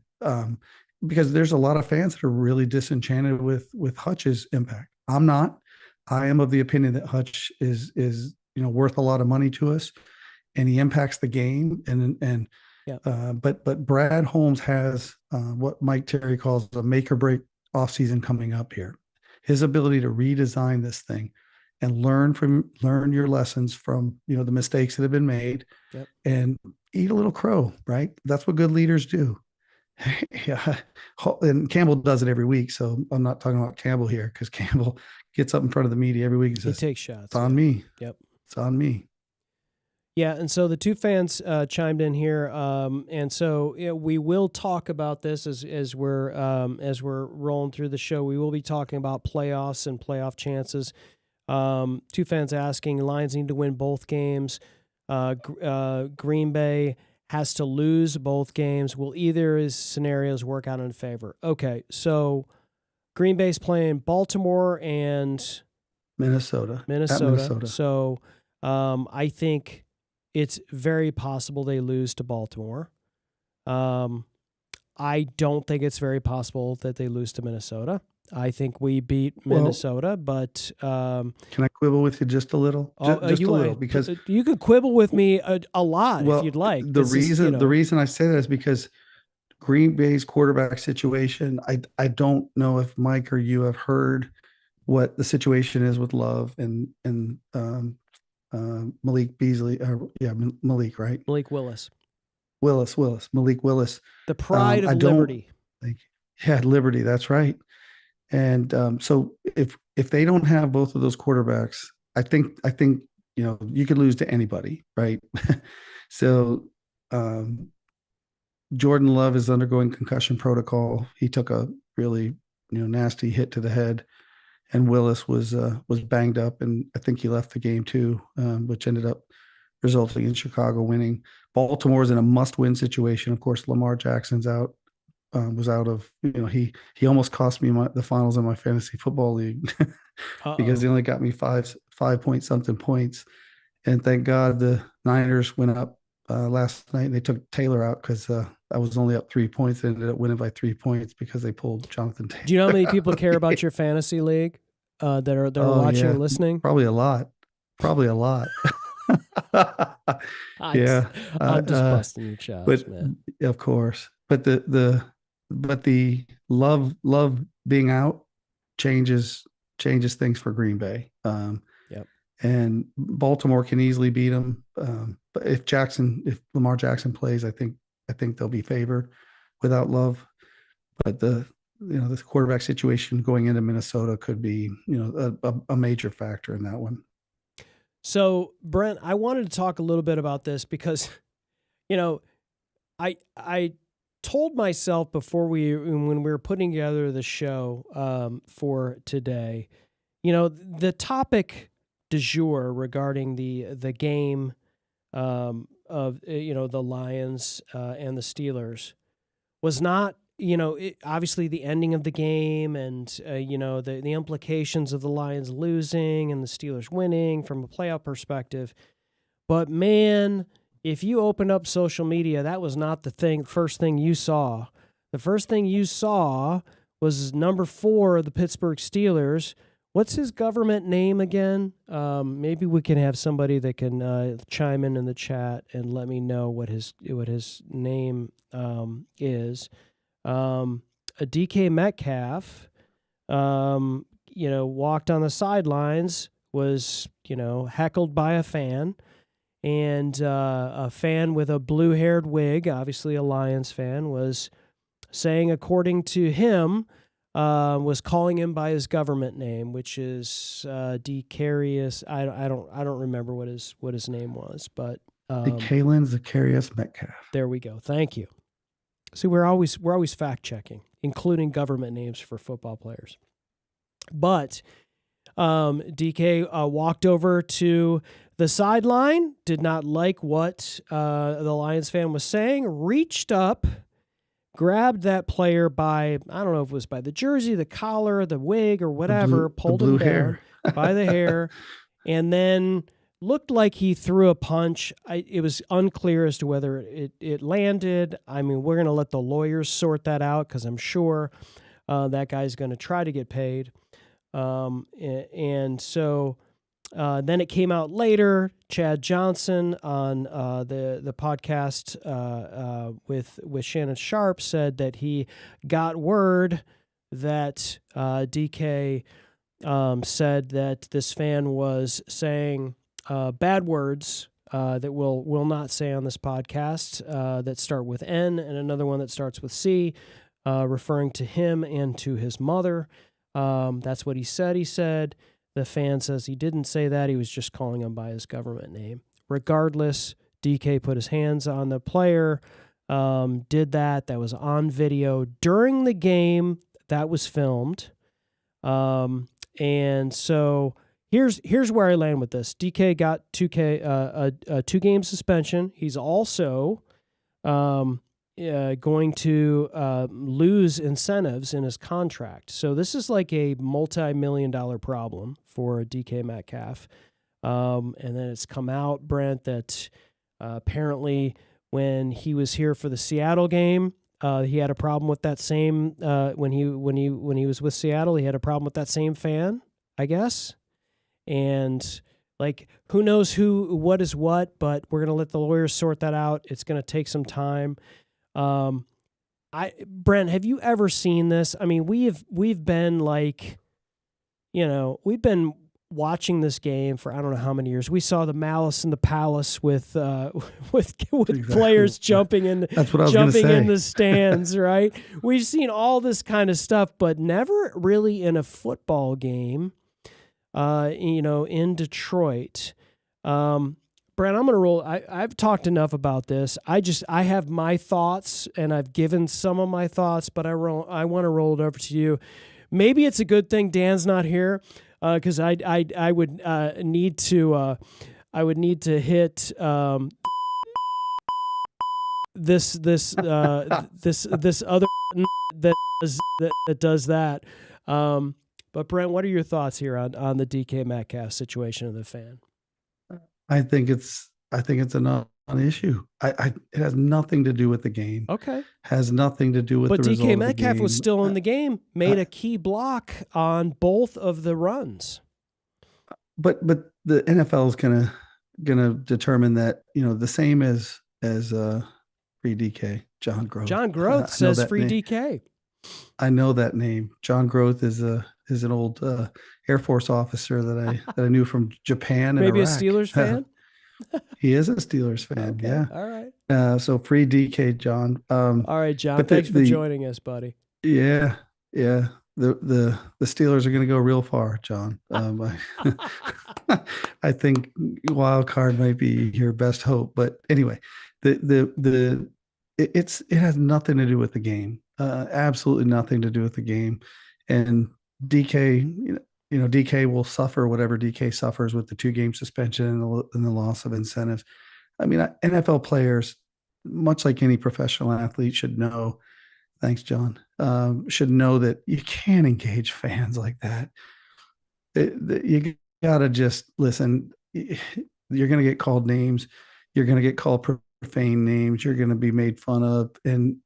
Because there's a lot of fans that are really disenchanted with Hutch's impact. I'm not. I am of the opinion that Hutch is worth a lot of money to us, and he impacts the game. But Brad Holmes has what Mike Terry calls a make or break offseason coming up here. His ability to redesign this thing and learn your lessons from the mistakes that have been made, and eat a little crow. Right, that's what good leaders do. Yeah, and Campbell does it every week. So I'm not talking about Campbell here, because Campbell gets up in front of the media every week and says, he takes shots. It's on me. Yep, it's on me. Yeah, and so the 2 fans chimed in here, and so we will talk about this as we're rolling through the show. We will be talking about playoffs and playoff chances. 2 fans asking: Lions need to win both games. Green Bay has to lose both games. Will either of his scenarios work out in favor? Okay, so Green Bay's playing Baltimore and Minnesota. So I think it's very possible they lose to Baltimore. I don't think it's very possible that they lose to Minnesota. I think we beat Minnesota, but can I quibble with you just a little? Just a little, because you can quibble with me a lot if you'd like. The reason I say that is because Green Bay's quarterback situation. I don't know if Mike or you have heard what the situation is with Love and Malik Beasley. Malik, right? Malik Willis. Malik Willis. The pride of Liberty. Yeah, Liberty. That's right. And so if they don't have both of those quarterbacks, I think you could lose to anybody, right? So Jordan Love is undergoing concussion protocol. He took a really nasty hit to the head, and Willis was banged up, and I think he left the game too, which ended up resulting in Chicago winning. Baltimore's in a must-win situation. Of course, Lamar Jackson's out. Was out of he almost cost me the finals in my fantasy football league because he only got me 5 point something points, and thank God the Niners went up last night and they took Taylor out because I was only up 3 points. They ended up winning by 3 points because they pulled Jonathan Taylor. Do you know how many people care about your fantasy league that are watching and listening? Probably a lot. I'm just busting your chops, man. Of course, but the love being out changes things for Green Bay. Yep. And Baltimore can easily beat them. But if Lamar Jackson plays, I think they'll be favored without Love. But the quarterback situation going into Minnesota could be a major factor in that one. So Brent, I wanted to talk a little bit about this because I told myself before when we were putting together the show for today, the topic du jour regarding the game of the Lions and the Steelers was not obviously the ending of the game and the implications of the Lions losing and the Steelers winning from a playoff perspective, but man, if you opened up social media, that was not the first thing you saw. The first thing you saw was number 4 of the Pittsburgh Steelers. What's his government name again? Maybe we can have somebody that can chime in the chat and let me know what his name is. A DK Metcalf, walked on the sidelines, was heckled by a fan. And a fan with a blue-haired wig, obviously a Lions fan, was saying, according to him, was calling him by his government name, which is Decarius. I don't remember what his name was, but Kalen Zacharias Metcalf. There we go. Thank you. See, we're always fact checking, including government names for football players. But DK walked over to the sideline, did not like what the Lions fan was saying, reached up, grabbed that player by, I don't know if it was by the jersey, the collar, the wig, or whatever, pulled him down by the hair, and then looked like he threw a punch. It was unclear as to whether it landed. I mean, we're going to let the lawyers sort that out because I'm sure that guy's going to try to get paid. And so then it came out later. Chad Johnson on the podcast with Shannon Sharp said that he got word that DK said that this fan was saying bad words that we'll not say on this podcast that start with N and another one that starts with C, referring to him and to his mother. That's what he said. He said the fan says he didn't say that. He was just calling him by his government name. Regardless, DK put his hands on the player, did that. That was on video during the game. That was filmed. And so here's where I land with this. DK got a 2-game suspension. He's also going to lose incentives in his contract. So this is like a multi-million-dollar problem for DK Metcalf. And then it's come out, Brent, that apparently when he was here for the Seattle game, he had a problem with that same when he was with Seattle. He had a problem with that same fan, I guess. And like, who knows what is what, but we're gonna let the lawyers sort that out. It's gonna take some time. Brent, have you ever seen this? I mean, we've been like, we've been watching this game for I don't know how many years. We saw the Malice in the Palace with exactly. Players jumping in the stands, right? We've seen all this kind of stuff, but never really in a football game. In Detroit. Brent, I'm going to roll. I've talked enough about this. I have my thoughts, and I've given some of my thoughts, but I want to roll it over to you. Maybe it's a good thing Dan's not here, because I would need to hit this other that does that. But Brent, what are your thoughts here on the DK Metcalf situation of the fan? I think it's a non-issue. It has nothing to do with the game. Okay. Has nothing to do with but the result DK of the Metcalf game. was still in the game, made a key block on both of the runs. But the NFL is gonna determine that, the same as free DK, John Groth. John Groth says free name. DK. I know that name. John Groth is an old Air Force officer that I knew from Japan and Maybe Iraq. a Steelers fan. He is a Steelers fan. Okay. Yeah. All right. So free DK, John. All right, John. Thanks for joining us, buddy. Yeah. Yeah. The Steelers are going to go real far, John. I think wild card might be your best hope, but anyway, it has nothing to do with the game. Absolutely nothing to do with the game. And DK, DK will suffer whatever DK suffers with the 2-game suspension and the loss of incentives. I mean, NFL players, much like any professional athlete, should know. Thanks, John. Should know that you can't engage fans like that. You gotta just listen. You're gonna get called names. You're gonna get called profane names. You're gonna be made fun of. And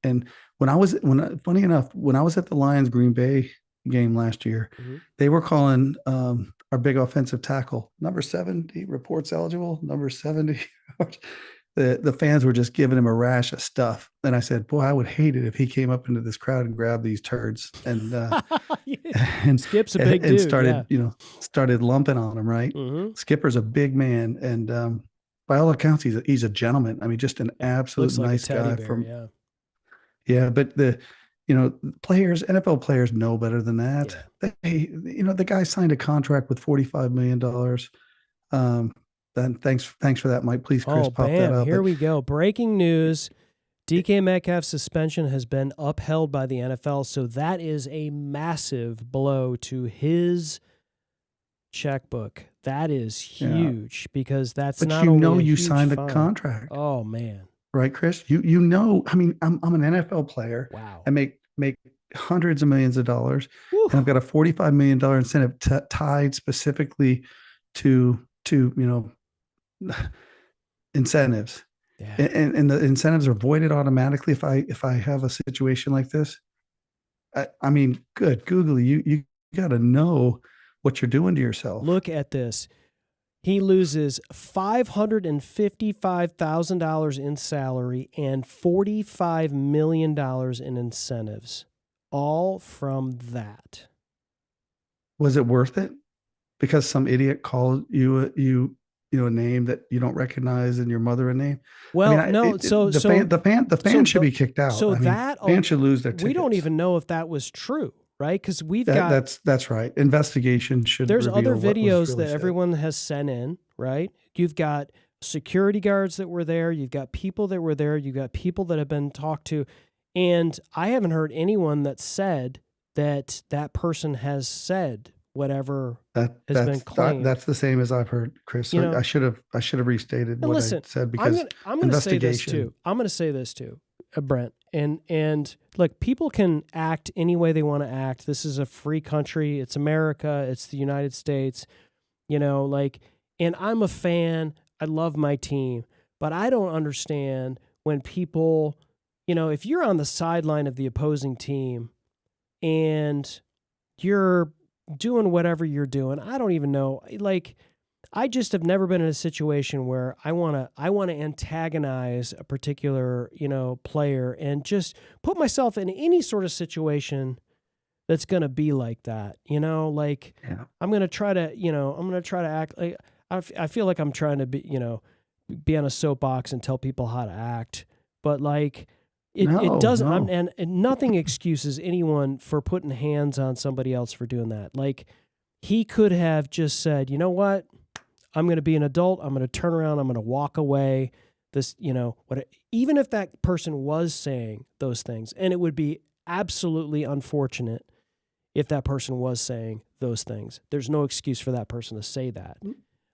funny enough, when I was at the Lions Green Bay game last year, they were calling our big offensive tackle number 70 reports eligible. Number 70. The fans were just giving him a rash of stuff. And I said, boy, I would hate it if he came up into this crowd and grabbed these turds and and Skip's a big dude, and started lumping on him. Right. Mm-hmm. Skipper's a big man. And by all accounts, he's a gentleman. I mean, just an absolute nice guy but the players, NFL players know better than that. Yeah. The guy signed a contract with $45 million. Then thanks for that, Mike. Please, Chris, pop that up. Here we go. Breaking news. DK Metcalf's suspension has been upheld by the NFL, so that is a massive blow to his checkbook. That is huge because that's but not you only know a you huge signed fine. a contract. Oh man. Right, Chris? You know, I mean, I'm an NFL player. Wow. I make hundreds of millions of dollars. Woo. And I've got a $45 million incentive tied specifically to incentives. Yeah. And the incentives are voided automatically if I have a situation like this. I mean, good Googly, you got to know what you're doing to yourself. Look at this. He loses $555,000 in salary and $45 million in incentives, all from that. Was it worth it? Because some idiot called you a name that you don't recognize and your mother a name. Well, I mean, no. The fan should be kicked out. So fans should lose their tickets. We don't even know if that was true. Right, because that's right. Investigation should. There's other videos that everyone has sent in. Right, you've got security guards that were there. You've got people that were there. You've got people that have been talked to, and I haven't heard anyone that said that person has said whatever has been claimed. That's the same as I've heard, Chris. So I should have restated what I said because I'm going to say this too. I'm going to say this too, Brent. And look, people can act any way they want to act. This is a free country. It's America. It's the United States. And I'm a fan. I love my team, but I don't understand when people, if you're on the sideline of the opposing team and you're doing whatever you're doing, I don't even know. I just have never been in a situation where I want to antagonize a particular, player and just put myself in any sort of situation that's going to be like that, I'm going to try to act like, I feel like I'm trying to be on a soapbox and tell people how to act, but it doesn't, no. and nothing excuses anyone for putting hands on somebody else for doing that. He could have just said, you know what? I'm going to be an adult. I'm going to turn around. I'm going to walk away. This, even if that person was saying those things, and it would be absolutely unfortunate if that person was saying those things. There's no excuse for that person to say that.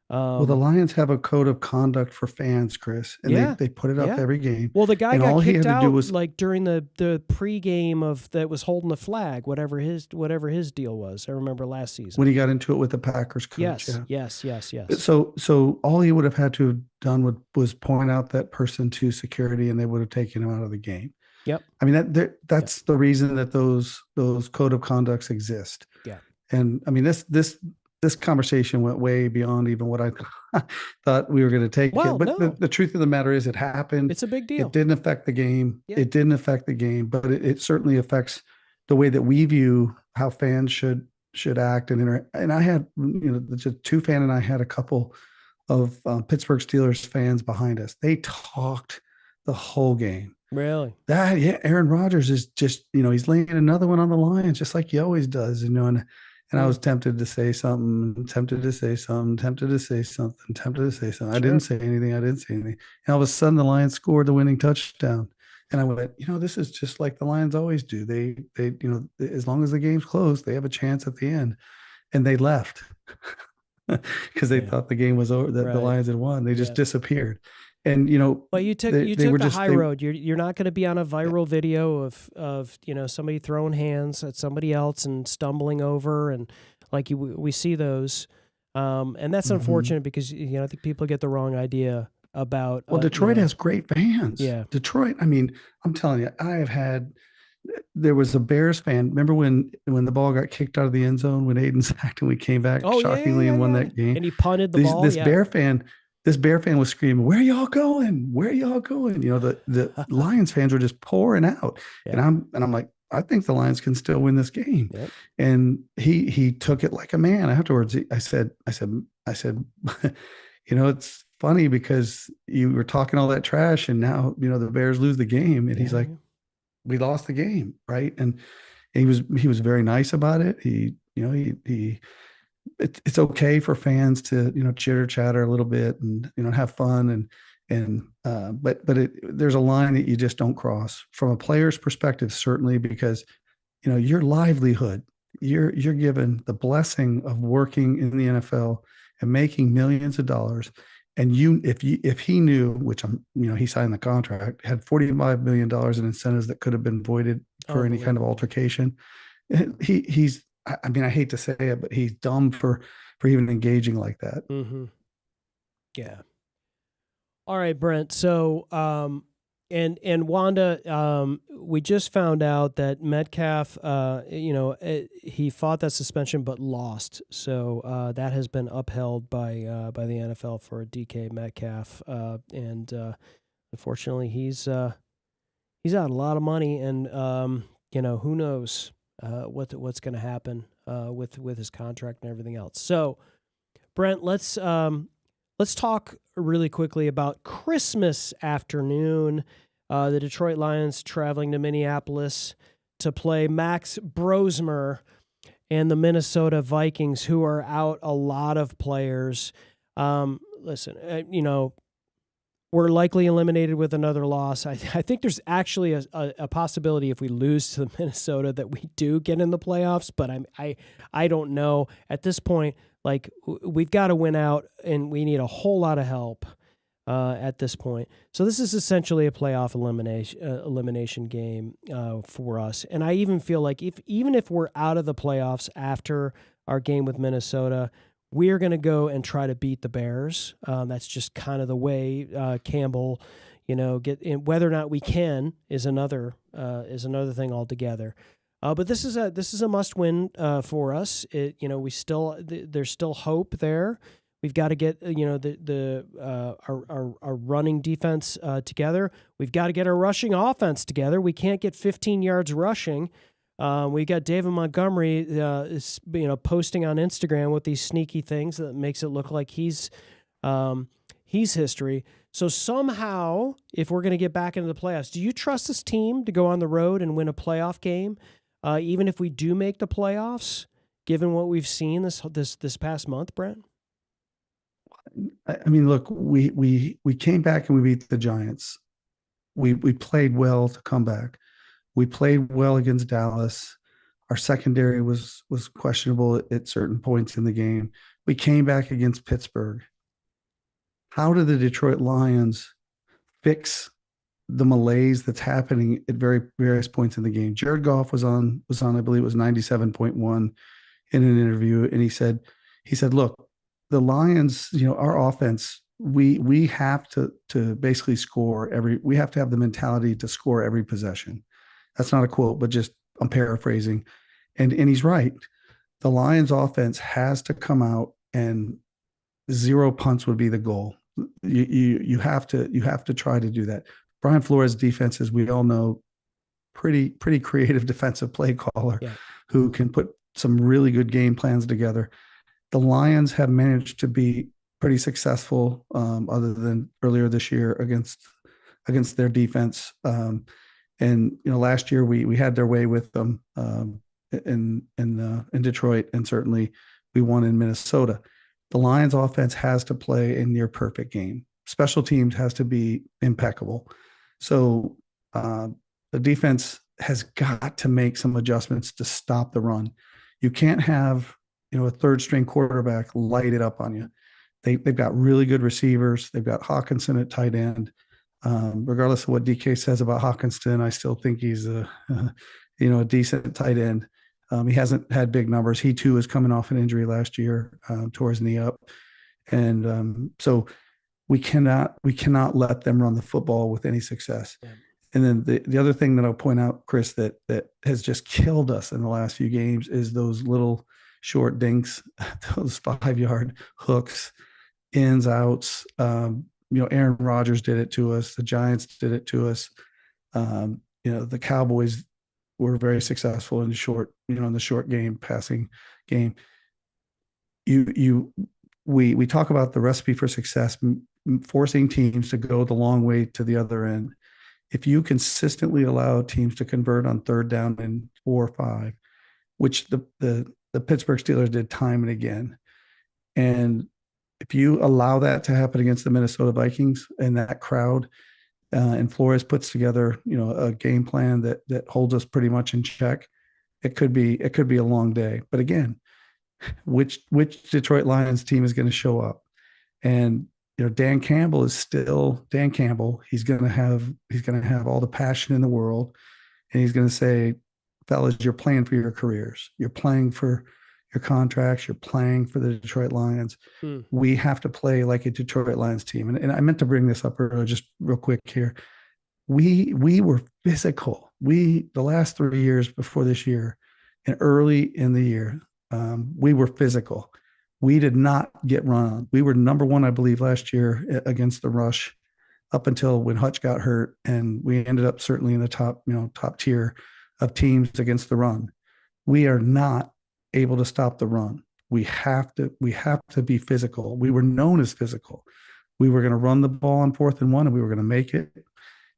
Well, the Lions have a code of conduct for fans, Chris, and they put it up every game. Well, the guy and got all he kicked had to out do was, like during the pregame of that was holding the flag, whatever his deal was. I remember last season when he got into it with the Packers coach. Yes. So all he would have had to have done was point out that person to security, and they would have taken him out of the game. Yep. I mean that's the reason that those code of conducts exist. Yeah. And I mean this conversation went way beyond even what I thought we were going to take. Well, but the truth of the matter is it happened. It's a big deal. It didn't affect the game. Yeah. It didn't affect the game, but it certainly affects the way that we view how fans should act and interact. And I had, the two fan and I had a couple of Pittsburgh Steelers fans behind us. They talked the whole game. Really? Aaron Rodgers is just, he's laying another one on the line, just like he always does, and I was tempted to say something. I didn't say anything. And all of a sudden the Lions scored the winning touchdown. And I went, this is just like the Lions always do. They as long as the game's closed, they have a chance at the end. And they left because they thought the game was over, that the Lions had won. They just disappeared. And but you took the high road. You're not going to be on a viral video of somebody throwing hands at somebody else and stumbling over, and we see those, and that's unfortunate because I think people get the wrong idea about. Well, Detroit has great fans. Yeah, Detroit. I mean, I'm telling you, there was a Bears fan. Remember when the ball got kicked out of the end zone when Aiden sacked and we came back shockingly and won that game, and he punted the ball. This Bear fan was screaming, "Where y'all going? Where y'all going?" The Lions fans were just pouring out, and I'm like, I think the Lions can still win this game. Yep. And he took it like a man. Afterwards, I said, it's funny because you were talking all that trash, and now the Bears lose the game, and he's like, we lost the game, right? And he was very nice about it. It's okay for fans to chitter chatter a little bit and have fun but there's a line that you just don't cross from a player's perspective, certainly, because your livelihood, you're given the blessing of working in the NFL and making millions of dollars, and if he knew, which he signed the contract, had $45 million in incentives that could have been voided for any kind of altercation, he's I mean, I hate to say it, but he's dumb for even engaging like that. Mm-hmm. Yeah. All right, Brent. So, and Wanda, we just found out that Metcalf, he fought that suspension but lost. So that has been upheld by the NFL for DK Metcalf, and unfortunately, he's out a lot of money, and who knows. What's going to happen with his contract and everything else. So, Brent, let's talk really quickly about Christmas afternoon. The Detroit Lions traveling to Minneapolis to play Max Brosmer and the Minnesota Vikings, who are out a lot of players. Listen, we're likely eliminated with another loss. I think there's actually a possibility if we lose to Minnesota that we do get in the playoffs, but I don't know. At this point, we've got to win out, and we need a whole lot of help at this point. So this is essentially a playoff elimination game for us. And I even feel like even if we're out of the playoffs after our game with Minnesota, we're going to go and try to beat the Bears. That's just kind of the way Campbell, get in. Whether or not we can is another thing altogether. But this is a must win for us. There's still hope there. We've got to get our running defense together. We've got to get our rushing offense together. We can't get 15 yards rushing. We got David Montgomery, posting on Instagram with these sneaky things that makes it look like he's history. So somehow, if we're going to get back into the playoffs, do you trust this team to go on the road and win a playoff game, even if we do make the playoffs? Given what we've seen this past month, Brent? I mean, look, we came back and we beat the Giants. We played well to come back. We played well against Dallas. Our secondary was questionable at certain points in the game. We came back against Pittsburgh. How did the Detroit Lions fix the malaise that's happening at various points in the game? Jared Goff was on I believe it was 97.1 in an interview, and he said, look, the Lions, our offense, we have to basically we have to have the mentality to score every possession. That's not a quote, but just I'm paraphrasing. And he's right. The Lions offense has to come out and zero punts would be the goal. You have to try to do that. Brian Flores' defense, as we all know, pretty creative defensive play caller, yeah, who can put some really good game plans together. The Lions have managed to be pretty successful, other than earlier this year against their defense. And last year we had their way with them in Detroit, and certainly we won in Minnesota. The Lions offense has to play a near perfect game. Special teams has to be impeccable. So the defense has got to make some adjustments to stop the run. You can't have a third string quarterback light it up on you. They've got really good receivers. They've got Hawkinson at tight end. Regardless of what DK says about Hawkinson, I still think he's a decent tight end. He hasn't had big numbers. He too is coming off an injury last year, tore his knee up, and so we cannot let them run the football with any success. Yeah. And then the other thing that I'll point out, Chris, that has just killed us in the last few games is those little short dinks, those 5-yard hooks, ins, outs. Aaron Rodgers did it to us. The Giants did it to us. The Cowboys were very successful in the short game, passing game. We talk about the recipe for success, forcing teams to go the long way to the other end. If you consistently allow teams to convert on third down and 4 or 5, which the Pittsburgh Steelers did time and again, and if you allow that to happen against the Minnesota Vikings and that crowd, and Flores puts together, a game plan that holds us pretty much in check, it could be a long day. But again, which Detroit Lions team is going to show up? And Dan Campbell is still Dan Campbell. He's going to have all the passion in the world, and he's going to say, fellas, you're playing for your careers. You're playing for your contracts. You're playing for the Detroit Lions. We have to play like a Detroit Lions team. And I meant to bring this up earlier, just real quick here. We were physical. The last 3 years before this year and early in the year, we were physical. We did not get run on. We were number one, I believe, last year against the rush up until when Hutch got hurt. And we ended up certainly in the top tier of teams against the run. We are not able to stop the run. We have to be physical. We were known as physical. We were going to run the ball on 4th and 1, and we were going to make it.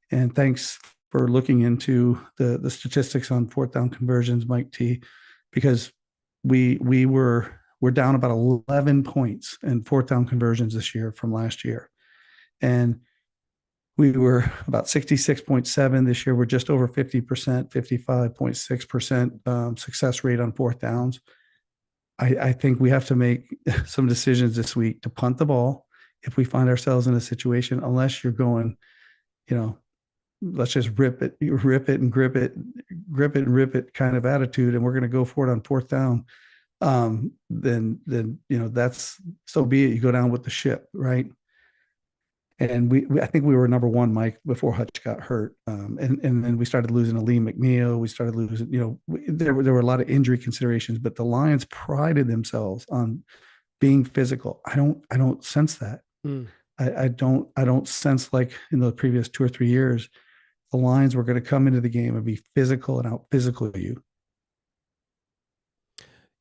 And thanks for looking into the statistics on 4th down conversions, Mike T, because we're down about 11 points in 4th down conversions this year from last year. And we were about 66.7 this year. We're just over 50%, 55.6% success rate on 4th downs. I think we have to make some decisions this week to punt the ball if we find ourselves in a situation, unless you're going, let's just rip it and grip it and rip it kind of attitude, and we're going to go for it on 4th down. Then that's so be it. You go down with the ship, right? And I think we were number one, Mike, before Hutch got hurt. And then we started losing Lee McNeil. We started losing, there were a lot of injury considerations, but the Lions prided themselves on being physical. I don't sense that. I don't sense, like in the previous 2 or 3 years, the Lions were going to come into the game and be physical and out physical you.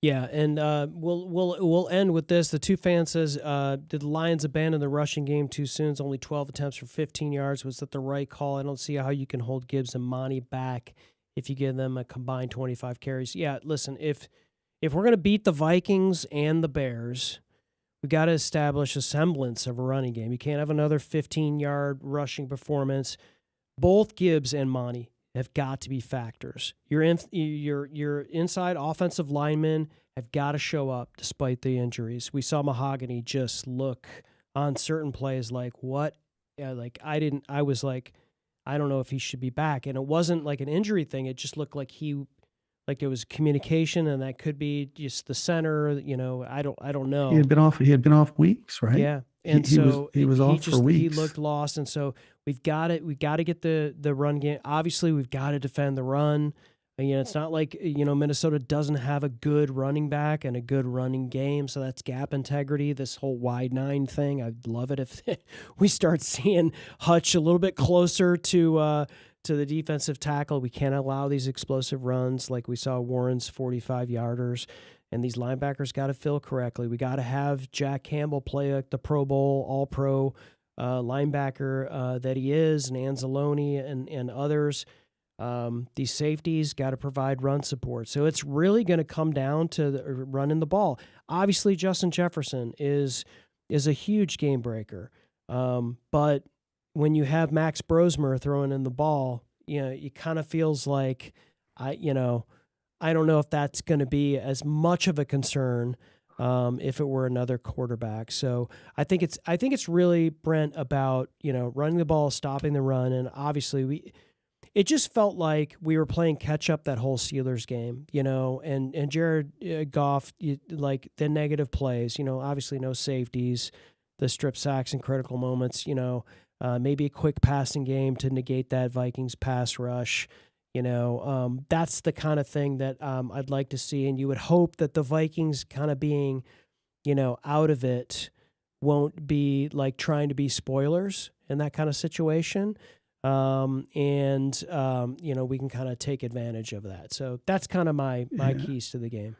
Yeah, and we'll end with this. The two fans says, did the Lions abandon the rushing game too soon? It's only 12 attempts for 15 yards. Was that the right call? I don't see how you can hold Gibbs and Monty back if you give them a combined 25 carries. Yeah, listen, if we're going to beat the Vikings and the Bears, we got to establish a semblance of a running game. You can't have another 15-yard rushing performance. Both Gibbs and Monty have got to be factors. Your inside offensive linemen have got to show up despite the injuries. We saw Mahogany just look on certain plays like, what? Yeah, like I was like, I don't know if he should be back. And it wasn't like an injury thing. It just looked like it was communication, and that could be just the center. I don't know. He had been off weeks, right? Yeah. And he was off for weeks. He looked lost. And so we've got to get the run game. Obviously, we've got to defend the run. And, it's not like, Minnesota doesn't have a good running back and a good running game. So that's gap integrity, this whole wide 9 thing. I'd love it if we start seeing Hutch a little bit closer to the defensive tackle. We can't allow these explosive runs like we saw Warren's 45-yarders. And these linebackers got to fill correctly. We got to have Jack Campbell play like the Pro Bowl, all-pro linebacker that he is, and Anzalone and others. These safeties got to provide run support. So it's really going to come down to running the ball. Obviously, Justin Jefferson is a huge game breaker. But when you have Max Brosmer throwing in the ball, it kind of feels like I don't know if that's going to be as much of a concern if it were another quarterback. So I think it's really, Brent, about running the ball, stopping the run, and obviously it just felt like we were playing catch up that whole Steelers game, and Jared Goff, like the negative plays, obviously no safeties, the strip sacks in critical moments, maybe a quick passing game to negate that Vikings pass rush. That's the kind of thing that I'd like to see. And you would hope that the Vikings kind of being, out of it won't be like trying to be spoilers in that kind of situation. We can kind of take advantage of that. So that's kind of my keys to the game.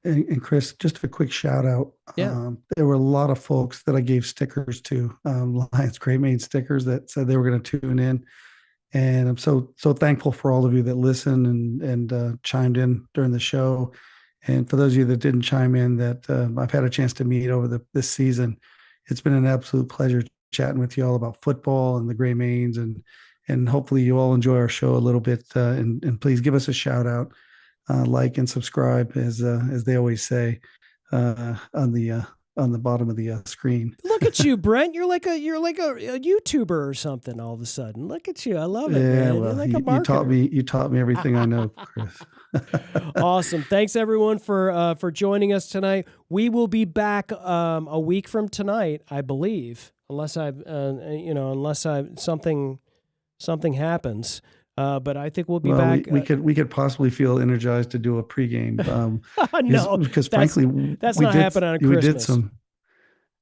And Chris, just a quick shout out. Yeah. There were a lot of folks that I gave stickers to, Lions Great Main stickers, that said they were going to tune in. And I'm so thankful for all of you that listened and chimed in during the show. And for those of you that didn't chime in, that I've had a chance to meet over this season, it's been an absolute pleasure chatting with you all about football and the Gray Mains, and hopefully you all enjoy our show a little bit. And please give us a shout out, like and subscribe, as they always say, on the bottom of the screen. Look at you, Brent. You're like a YouTuber or something all of a sudden. Look at you. I love it, man. Well, You're like a marketer. You taught me everything I know, Chris. Awesome. Thanks everyone for joining us tonight. We will be back a week from tonight, I believe, unless something happens. But I think we'll be back. We could possibly feel energized to do a pregame. No, because frankly, that's not happening on Christmas.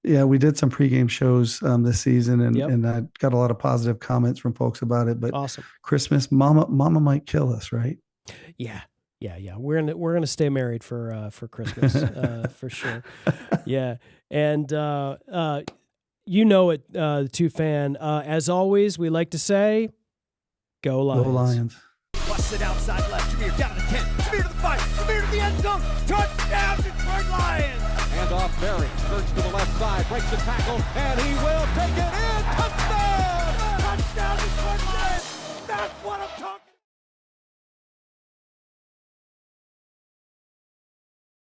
We did some pregame shows this season, and I got a lot of positive comments from folks about it. But awesome. Christmas, Mama might kill us, right? Yeah. We're gonna stay married for Christmas for sure. Yeah, and the two fan. As always, we like to say, Go Lions. Go Lions. Bust it outside left. Jameer down to 10. Jameer to the 5. Jameer to the end zone. Touchdown, Detroit Lions. And off Berry. Skirts to the left side. Breaks the tackle. And he will take